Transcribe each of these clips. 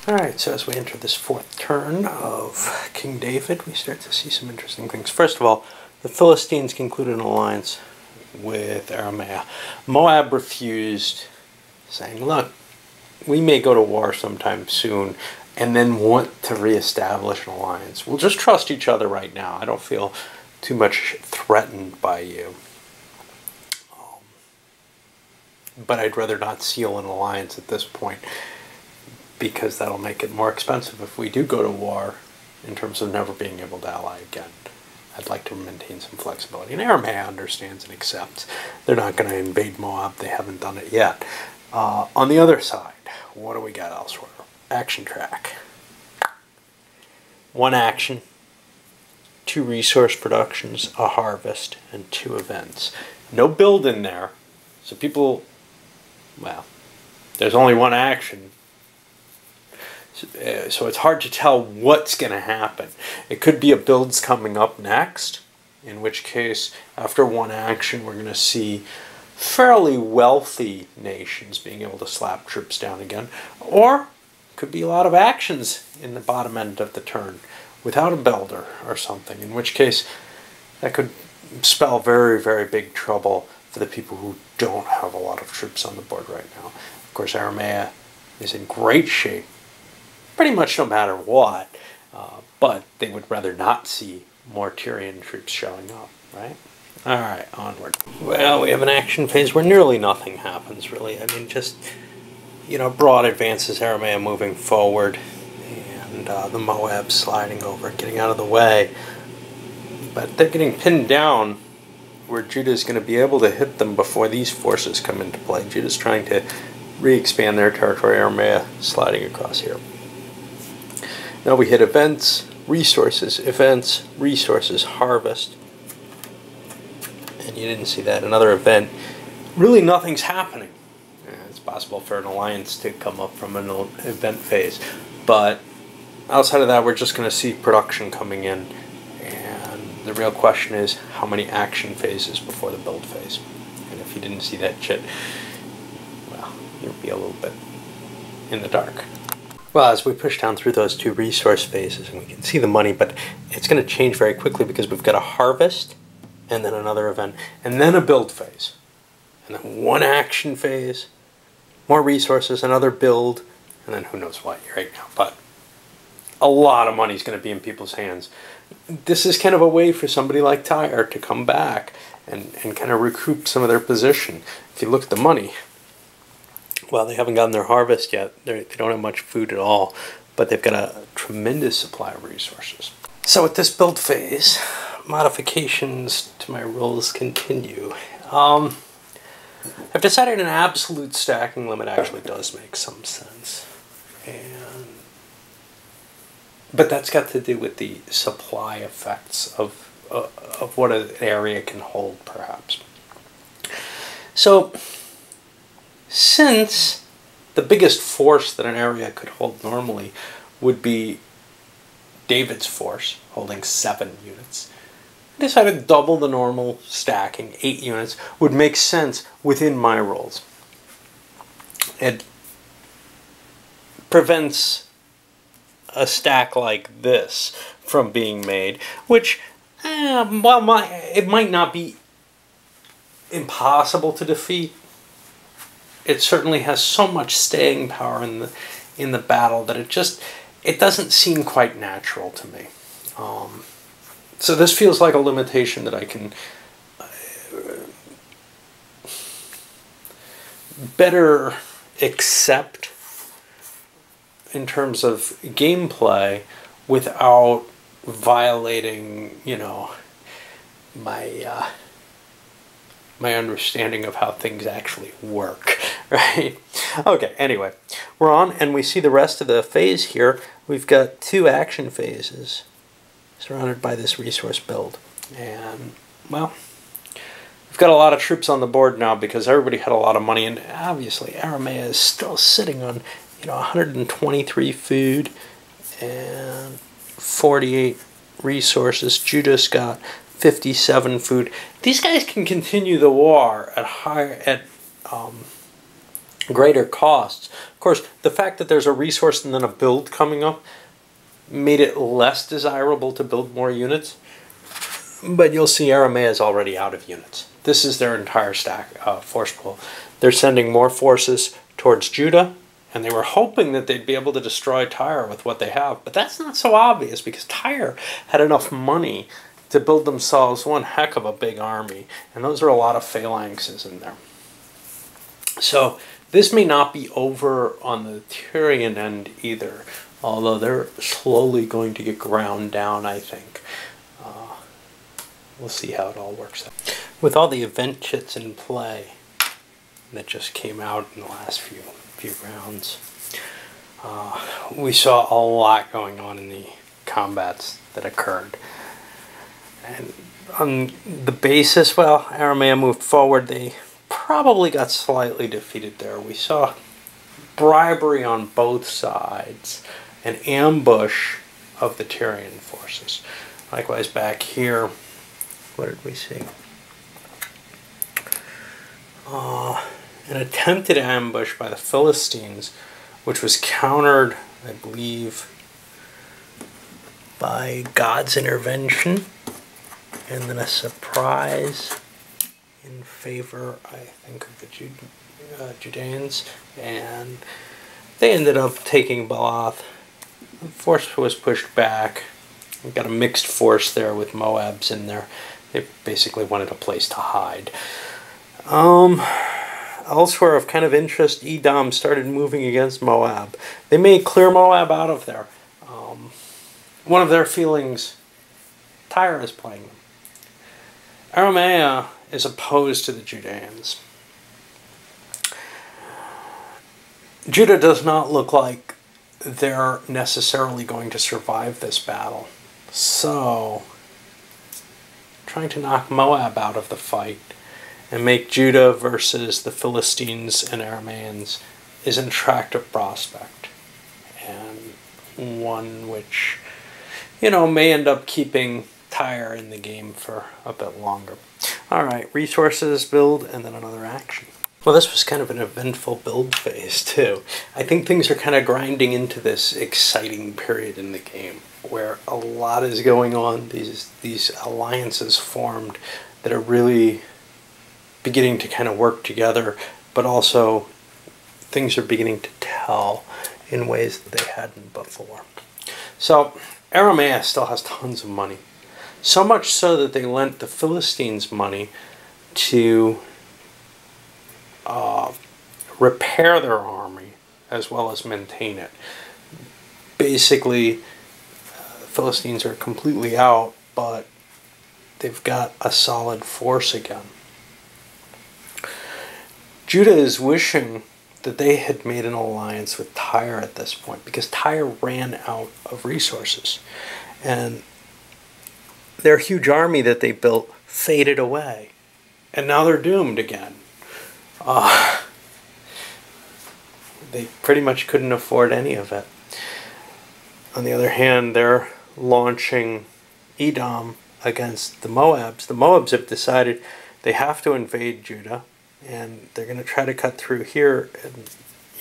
Alright, so as we enter this fourth turn of King David, we start to see some interesting things. First of all, the Philistines concluded an alliance with Aramea. Moab refused, saying, look, we may go to war sometime soon and then want to reestablish an alliance. We'll just trust each other right now. I don't feel too much threatened by you. But I'd rather not seal an alliance at this point, because that'll make it more expensive if we do go to war in terms of never being able to ally again. I'd like to maintain some flexibility. And Aramea understands and accepts. They're not going to invade Moab. They haven't done it yet. On the other side, what do we got elsewhere? Action track. 1 action, 2 resource productions, a harvest, and 2 events. No build in there. So people, well, there's only 1 action. So it's hard to tell what's going to happen. It could be a build's coming up next, in which case, after 1 action, we're going to see fairly wealthy nations being able to slap troops down again. Or could be a lot of actions in the bottom end of the turn without a builder or something, in which case that could spell very, very big trouble for the people who don't have a lot of troops on the board right now. Of course, Aramea is in great shape pretty much no matter what, but they would rather not see more Tyrian troops showing up, right? Alright, onward. Well, we have an action phase where nearly nothing happens, really. I mean, just, you know, broad advances, Aramea moving forward, and the Moab sliding over, getting out of the way. But they're getting pinned down where Judah's going to be able to hit them before these forces come into play. Judah's trying to re-expand their territory, Aramea sliding across here. Now we hit events, resources, harvest. And you didn't see that. Another event. Really nothing's happening. It's possible for an alliance to come up from an event phase. But outside of that, we're just going to see production coming in. And the real question is, how many action phases before the build phase? And if you didn't see that shit, well, you'll be a little bit in the dark. Well, as we push down through those 2 resource phases, and we can see the money, but it's going to change very quickly because we've got a harvest, and then another event, and then a build phase, and then 1 action phase, more resources, another build, and then who knows what right now. But a lot of money is going to be in people's hands. This is kind of a way for somebody like Tyre to come back and kind of recoup some of their position. If you look at the money, well, they haven't gotten their harvest yet. They don't have much food at all, but they've got a tremendous supply of resources. So at this build phase, modifications to my rules continue. I've decided an absolute stacking limit actually does make some sense. But that's got to do with the supply effects of what an area can hold, perhaps. So, since the biggest force that an area could hold normally would be David's force, holding 7 units, I decided to double the normal stacking, 8 units, would make sense within my rules. It prevents a stack like this from being made, which, well, it might not be impossible to defeat. It certainly has so much staying power in the battle that it doesn't seem quite natural to me. So this feels like a limitation that I can better accept in terms of gameplay without violating, you know, my understanding of how things actually work, right? Okay, anyway, we're on, and we see the rest of the phase here. We've got 2 action phases surrounded by this resource build. And, well, we've got a lot of troops on the board now because everybody had a lot of money, and obviously Aramea is still sitting on, you know, 123 food and 48 resources. Judah's got 57 food. These guys can continue the war at greater costs. Of course, the fact that there's a resource and then a build coming up made it less desirable to build more units. But you'll see Aramea is already out of units. This is their entire force pool. They're sending more forces towards Judah, and they were hoping that they'd be able to destroy Tyre with what they have. But that's not so obvious, because Tyre had enough money to build themselves one heck of a big army. And those are a lot of phalanxes in there. So this may not be over on the Tyrian end either, although they're slowly going to get ground down, I think. We'll see how it all works out. With all the event chits in play that just came out in the last few rounds, we saw a lot going on in the combats that occurred. And on the basis, well, Aramea moved forward. They probably got slightly defeated there. We saw bribery on both sides, an ambush of the Tyrian forces. Likewise back here, what did we see? An attempted ambush by the Philistines, which was countered, I believe, by God's intervention, and then a surprise in favor, I think, of the Judeans, and they ended up taking Baalath. The force was pushed back. We got a mixed force there with Moabs in there. They basically wanted a place to hide. Elsewhere of kind of interest, Edom started moving against Moab. They may clear Moab out of there. One of their feelings, Tyre is playing them. Aramea is opposed to the Judeans. Judah does not look like they're necessarily going to survive this battle. So, trying to knock Moab out of the fight and make Judah versus the Philistines and Arameans is an attractive prospect, and one which, you know, may end up keeping Tyre in the game for a bit longer. Alright, resources, build, and then another action. Well, this was kind of an eventful build phase too. I think things are kind of grinding into this exciting period in the game where a lot is going on. These alliances formed that are really beginning to kind of work together, but also things are beginning to tell in ways that they hadn't before. So Aramea still has tons of money. So much so that they lent the Philistines money to repair their army as well as maintain it. Basically, the Philistines are completely out, but they've got a solid force again. Judah is wishing that they had made an alliance with Tyre at this point, because Tyre ran out of resources. And their huge army that they built faded away. And now they're doomed again. They pretty much couldn't afford any of it. On the other hand, they're launching Edom against the Moabs. The Moabs have decided they have to invade Judah, and they're going to try to cut through here and,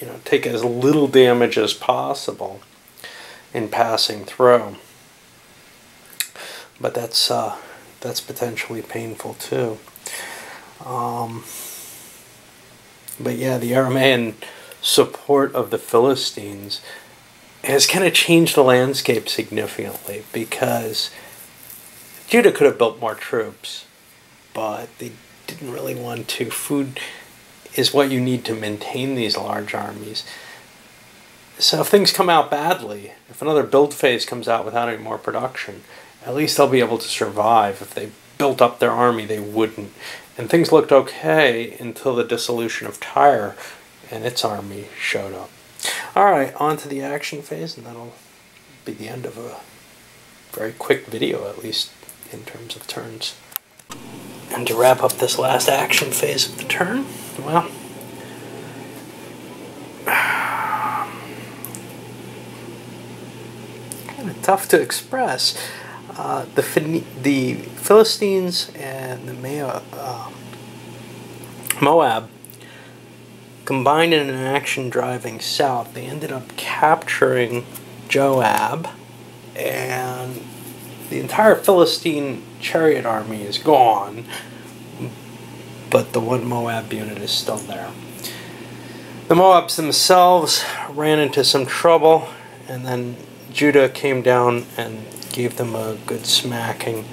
you know, take as little damage as possible in passing through. But that's potentially painful too. But yeah, the Aramean support of the Philistines has kind of changed the landscape significantly, because Judah could have built more troops, but they didn't really want to. Food is what you need to maintain these large armies. So if things come out badly, if another build phase comes out without any more production, at least they'll be able to survive. If they built up their army, they wouldn't. And things looked okay until the dissolution of Tyre and its army showed up. Alright, on to the action phase, and that'll be the end of a very quick video, at least in terms of turns. And to wrap up this last action phase of the turn, well, kind of tough to express. The Philistines and the Moab combined in an action driving south. They ended up capturing Joab, and the entire Philistine chariot army is gone, but the one Moab unit is still there. The Moabs themselves ran into some trouble, and then Judah came down and gave them a good smacking.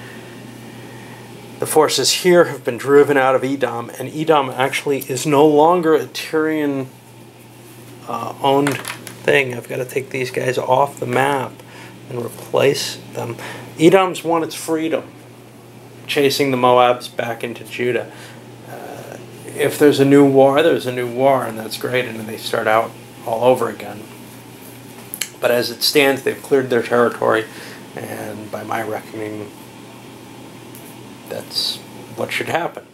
The forces here have been driven out of Edom, and Edom actually is no longer a Tyrian owned thing. I've got to take these guys off the map and replace them. Edom's won its freedom, chasing the Moabs back into Judah. If there's a new war, there's a new war, and that's great, and they start out all over again. But as it stands, they've cleared their territory, and by my reckoning, that's what should happen.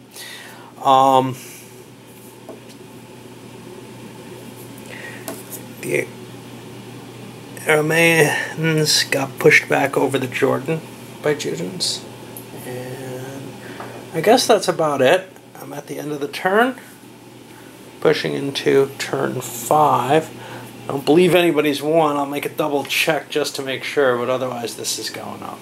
The Arameans got pushed back over the Jordan by Judans, and I guess that's about it. I'm at the end of the turn, pushing into turn 5. I don't believe anybody's won. I'll make a double check just to make sure, but otherwise this is going up.